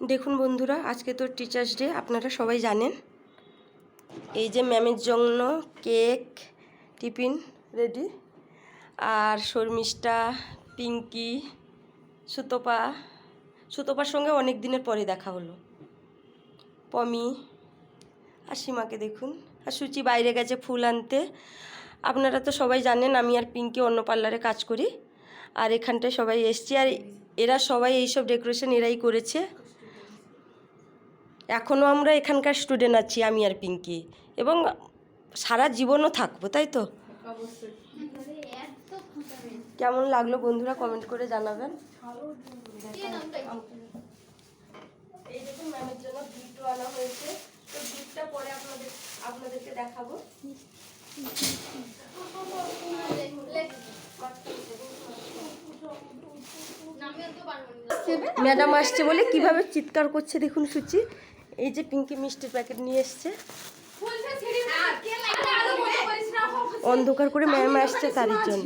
দেখুন বন্ধুরা, আজকে তো টিচার্স ডে, আপনারা সবাই জানেন। এই যে ম্যামের জন্য কেক, টিফিন রেডি। আর শর্মিষ্ঠা, পিঙ্কি, সুতপার সঙ্গে অনেক দিনের পরে দেখা হলো। পমি আর সীমাকে দেখুন। আর সুচি বাইরে গেছে ফুল আনতে। আপনারা তো সবাই জানেন আমি আর পিঙ্কি অন্য পার্লারে কাজ করি। আর এখানটায় সবাই এসছি, আর এরা সবাই এইসব ডেকোরেশন এরাই করেছে। এখনও আমরা এখানকার স্টুডেন্ট আছি, আমি আর পিঙ্কি, এবং সারা জীবনও থাকবো, তাই তো? কেমন লাগলো বন্ধুরা কমেন্ট করে জানাবেন। এই দেখুন ম্যামের জন্য গিফটও আনা হয়েছে, তো গিফটটা পরে আপনাদেরকে দেখাবো। ম্যাডাম আসছে বলে কিভাবে চিৎকার করছে দেখুন সুচি। এই যে পিঙ্কি মিষ্টির প্যাকেট নিয়ে এসছে, অন্ধকার করে ম্যাম আসছে তারই জন্য।